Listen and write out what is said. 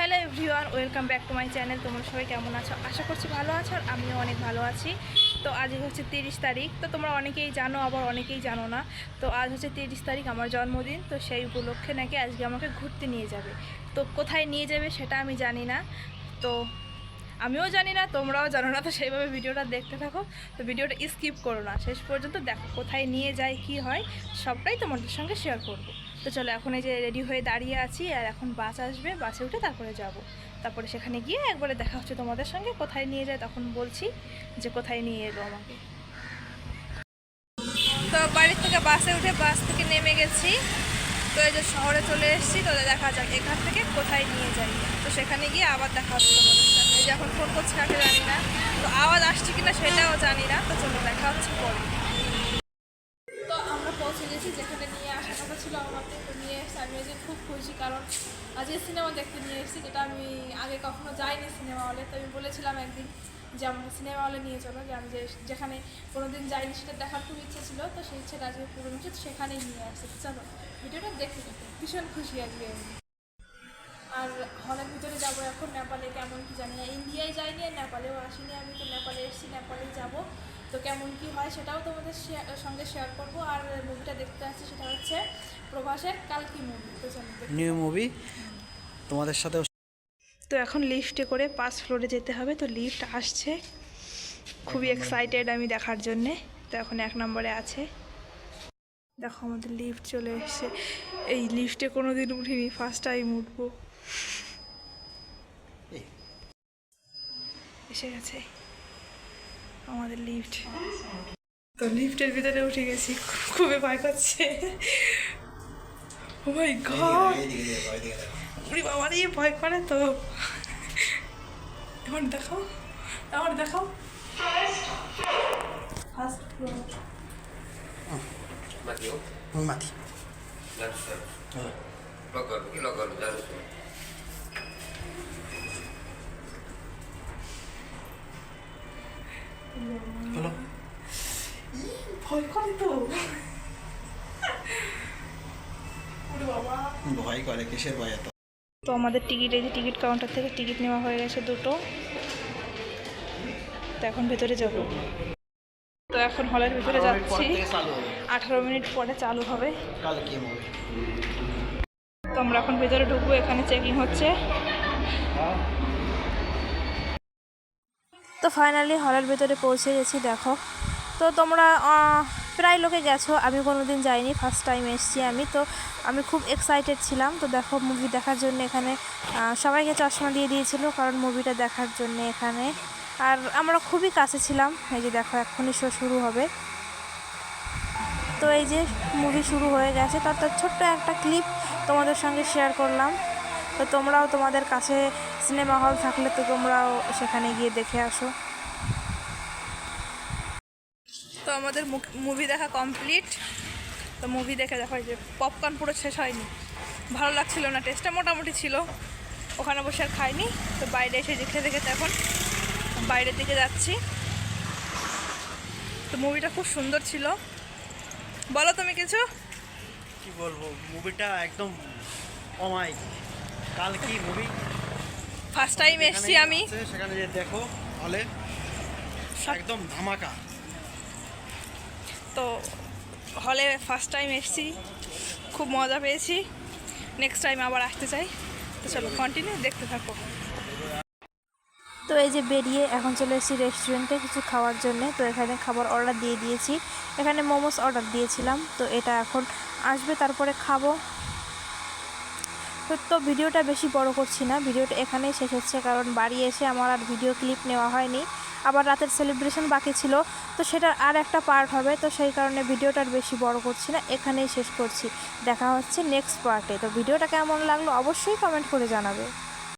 Hello everyone, welcome back to my channel. তোমরা সবাই কেমন আছো? আশা করছি ভালো আছো, আর আমিও অনেক ভালো আছি। তো আজ হচ্ছে 30 তারিখ। তো তোমরা অনেকেই জানো, আবার অনেকেই জানো না। তো আজ হচ্ছে 30 তারিখ, আমার জন্মদিন। তো সেই উপলক্ষে নাকি আজকে আমাকে ঘুরতে নিয়ে যাবে। তো কোথায় নিয়ে যাবে সেটা আমি জানি না। তো আমিও জানি না, তোমরাও জানো না। তো সেইভাবে ভিডিওটা দেখতে থাকো। তো ভিডিওটা স্কিপ করো না, শেষ পর্যন্ত দেখো কোথায় নিয়ে যায়, কি হয়, সবটাই তোমাদের সঙ্গে শেয়ার করব। তো চলো, এখন এই যে রেডি হয়ে দাঁড়িয়ে আছি, আর এখন বাস আসবে, বাসে উঠে তারপরে যাব। তারপরে সেখানে গিয়ে একবারে দেখা হচ্ছে তোমাদের সঙ্গে। কোথায় নিয়ে যায় তখন বলছি যে কোথায় নিয়ে এলো আমাকে। তো বাড়ির থেকে বাসে উঠে বাস থেকে নেমে গেছি। তো এই যে শহরে চলে এসেছি। তো দেখা যাক এখান থেকে কোথায় নিয়ে যাই। তো সেখানে গিয়ে আবার দেখা হচ্ছে তোমাদের সঙ্গে। যখন ফোন করছি কাকে জানি না, তো আওয়াজ আসছে কিনা সেটাও জানি না। তো চলো, দেখা হচ্ছে পরে। তো আমরা পৌঁছে গেছি যেখানে নিয়ে আসার কথা ছিল আমাকে। তো নিয়ে এসেছি, আমি যে খুব খুশি, কারণ আজকে সিনেমা দেখতে নিয়ে এসেছি, যেটা আমি আগে কখনো যাইনি সিনেমা হলে। তো আমি বলেছিলাম একদিন যে আমাকে সিনেমা হলে নিয়ে চলো, যে আমি যেখানে কোনো দিন যাইনি সেটা দেখার খুব ইচ্ছে ছিল। তো সেই ইচ্ছেটা আজকে পূরণ হচ্ছে, সেখানেই নিয়ে আসছে। চলো ভিডিওটা দেখতে থাকো, ভীষণ খুশি আজকে আমি। আর হলের ভিতরে যাবো এখন। নেপালে কেমন কি জানি না, ইন্ডিয়ায় যাইনি আর নেপালেও আসিনি আমি। তো নেপালে এসেছি, নেপালেই যাব। তো কেমন কি হয় সেটাও তোমাদের সঙ্গে শেয়ার করব। আর মুভিটা দেখতে আসছি, সেটা হচ্ছে প্রভাসের কালকি মুভি। তো নিউ মুভি তোমাদের সাথে। তো এখন লিফটে করে 5 ফ্লোরে যেতে হবে। তো লিফট আসছে, খুবই এক্সাইটেড আমি দেখার জন্যে। তো এখন 1 নম্বরে আছে। দেখো আমাদের লিফট চলে এসছে। এই লিফটে কোনো দিন উঠিনি, ফার্স্ট টাইম উঠবো। এসে গেছে আমাদের লিফট। তো লিফটের ভিতরে উঠে গেছি, খুবই ভয় করছে। ও মাই গড, উড়ি বাবা রে, ভয় করে তো। এখন দেখাও, আমার দেখাও। First floor. মাটি হলো, ভয় করে তো। উড়ি বাবা, ভয় করে, কিসের ভয় এত? তো আমাদের টিকিট, এই যে টিকিট কাউন্টার থেকে টিকিট নেওয়া হয়ে গেছে 2টো। তো এখন ভেতরে যাব। তো এখন হলের ভিতরে যাচ্ছি, 18 মিনিট পরে চালু হবে। তো আমরা এখন ভেতরে ঢুকবো, এখানে চেকিং হচ্ছে। তো ফাইনালি হলের ভিতরে পৌঁছে গেছি, দেখো। তো তোমরা প্রায় লোকে গেছো, আমি কোনো দিন যাইনি, ফার্স্ট টাইম এসেছি আমি। তো আমি খুব এক্সাইটেড ছিলাম। তো দেখো, মুভি দেখার জন্য এখানে সবাইকে চশমা দিয়ে দিয়েছিল, কারণ মুভিটা দেখার জন্য এখানে। আর আমরা খুবই কাছে ছিলাম। এই যে দেখো, এখনই শো শুরু হবে। তো এই যে মুভি শুরু হয়ে গেছে। তার ছোট্ট একটা ক্লিপ তোমাদের সঙ্গে শেয়ার করলাম। তো তোমরাও, তোমাদের কাছে সিনেমা হল থাকলে তো তোমরাও সেখানে গিয়ে দেখে আসো। তো আমাদের মুভি দেখা কমপ্লিট। তো মুভি দেখে দেখো, যে পপকর্ন পুরো শেষ হয়নি, ভালো লাগছিল না, টেস্টটা মোটামুটি ছিল। ওখানে বসে আর খাইনি। তো বাইরে এসে খেতে খেতে এখন বাইরের দিকে যাচ্ছি। তো মুভিটা খুব সুন্দর ছিল। বলো তুমি কিছু। কি বলবো, মুভিটা একদম অমায়িক। কালকি মুভি ফার্স্ট টাইম এসেছি আমি, সেখানে যে দেখো হলে একদম ধামাকা। তো হলে ফার্স্ট টাইম এসেছি, খুব মজা পেয়েছি। নেক্সট টাইম আবার আসতে চাই। তো চলো কন্টিনিউ দেখতে থাকো। তো এই যে বেরিয়ে এখন চলে এসেছি রেস্টুরেন্টে কিছু খাওয়ার জন্য। তো এখানে খাবার অর্ডার দিয়ে দিয়েছি। এখানে মোমোস অর্ডার দিয়েছিলাম। তো এটা এখন আসবে, তারপরে খাবো। তো ভিডিওটা বেশি বড় করছি না, ভিডিওটা এখানেই শেষ হচ্ছে, কারণ বাড়ি এসে আমার আর ভিডিও ক্লিপ নেওয়া হয়নি। আবার রাতের সেলিব্রেশন বাকি ছিল, তো সেটার আর একটা পার্ট হবে। তো সেই কারণে ভিডিওটার বেশি বড় করছি না, এখানেই শেষ করছি। দেখা হচ্ছে নেক্সট পার্টে। তো ভিডিওটা কেমন লাগলো অবশ্যই কমেন্ট করে জানাবে।